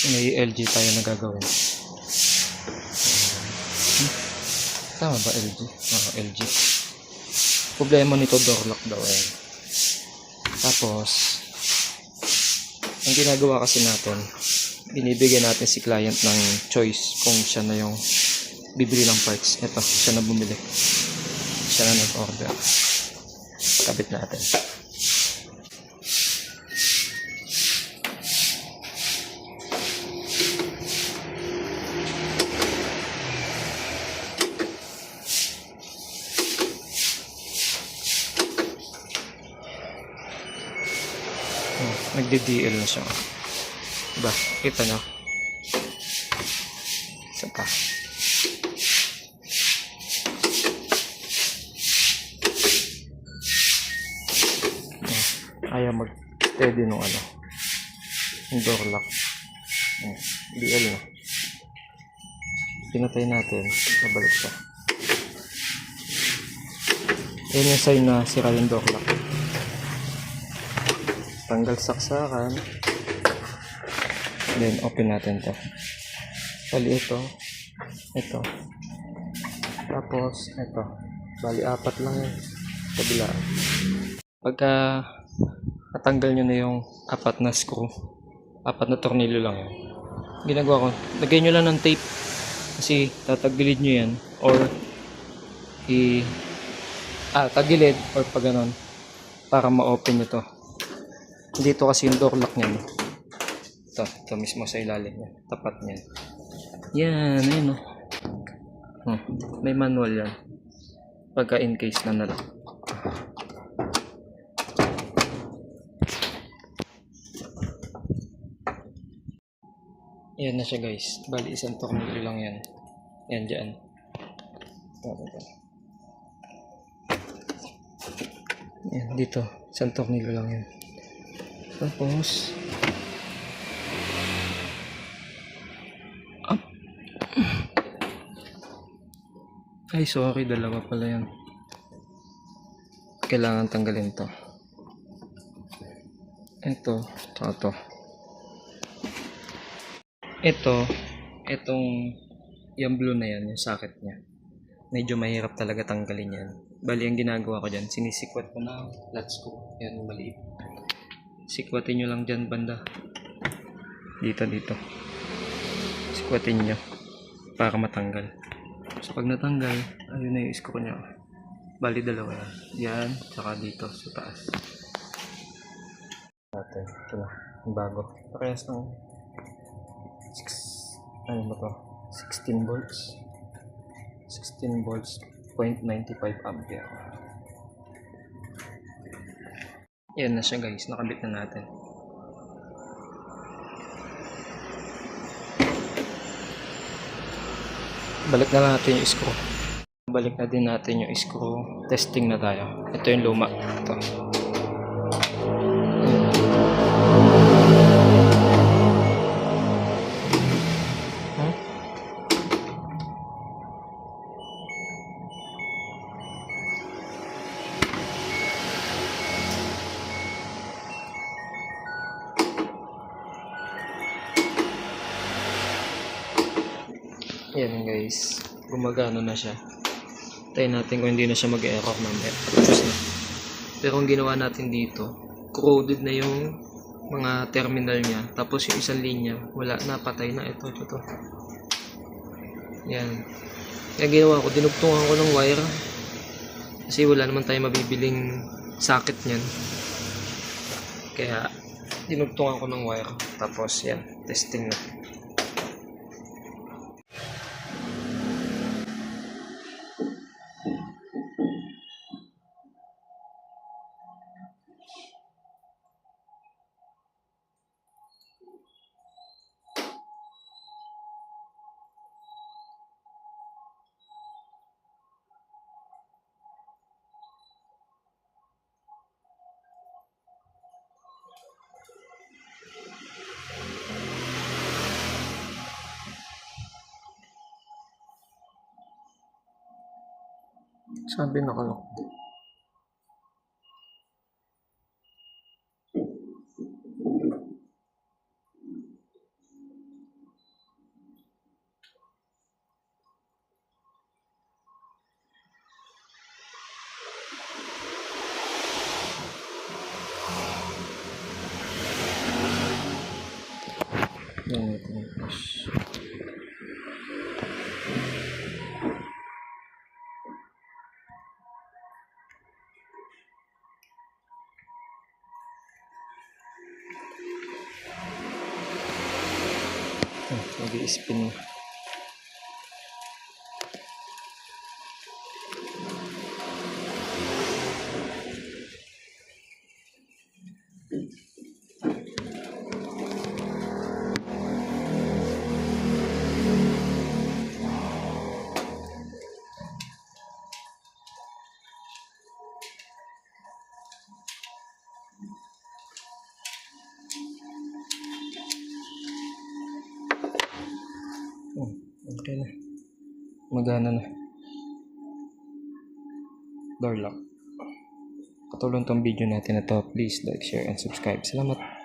May LG tayo na gagawin. Tama ba LG? Oo, LG. Problema nito, door lock daw. Ayan. Tapos, ang ginagawa kasi natin, binibigyan natin si client ng choice kung siya na yung bibili ng parts. Ito, siya na bumili. Siya na nag-order. Kabit natin. Nagdi-DL na siya. Diba? Kita nyo? Isa pa. Ayaw mag-steady nung ano. Yung door lock. DL na. Pinatay natin. Nabalik siya. Yan yung sign na sira yung door lock. Tanggal saksakan. Then open natin to. Bali ito. Ito. Tapos ito. Bali 4 lang yun. Kabila. Pagka natanggal nyo na yung 4 na screw, 4 na tornilyo lang yun. Ginagawa ko, lagay nyo lang ng tape. Kasi tatagilid nyo yan. Or tagilid or pag ganon. Para ma-open nyo to. Dito kasi yung door lock niyan. Ito mismo sa ilalim niya. Tapat niyan. Yan, ayun o. May manual yan. Pagka in case na lang. Yan na siya guys. Bali isang tornilyo lang yan. Yan dyan. Ito. Yan dito. Isang tornilyo lang yan. Tapos ay sorry, dalawa pala yan. Kailangan tanggalin to. Itong yung blue na yan, yung socket nya. Medyo mahirap talaga tanggalin yan. Bali ang ginagawa ko dyan, sinisikwat ko na flat screw. Yan yung maliit. Sikwatin nyo lang dyan banda. Dito. Sikwatin nyo para matanggal. So pag natanggal, ayun na yung screw nyo. Bali dalawa yan. Yan, tsaka dito sa taas. Ito na, yung bago. Parehas ng 16 volts. 16 volts, 0.95 ampere. Yan na siya guys, nakabit na natin. Balik na natin yung screw. Balik na din natin yung screw. Testing na tayo. Ito yung luma. Ito. Yan guys, gumagano na siya. Tayo natin kung hindi na siya mag-error mamaya. Tapos na. Pero ang ginawa natin dito, corroded na yung mga terminal niya. Tapos yung isang linya, wala na, patay na. Ito. Yan. Yung ginawa ko, dinugtungan ko ng wire. Kasi wala naman tayo mabibiling socket niyan. Kaya, dinugtungan ko ng wire. Tapos yan, testing na. Sabi nakalok. Yan natin yung push. Nag-i-spin na. Okay na. Magana na. Door lock. Katulong tong video natin na to. Please like, share, and subscribe. Salamat.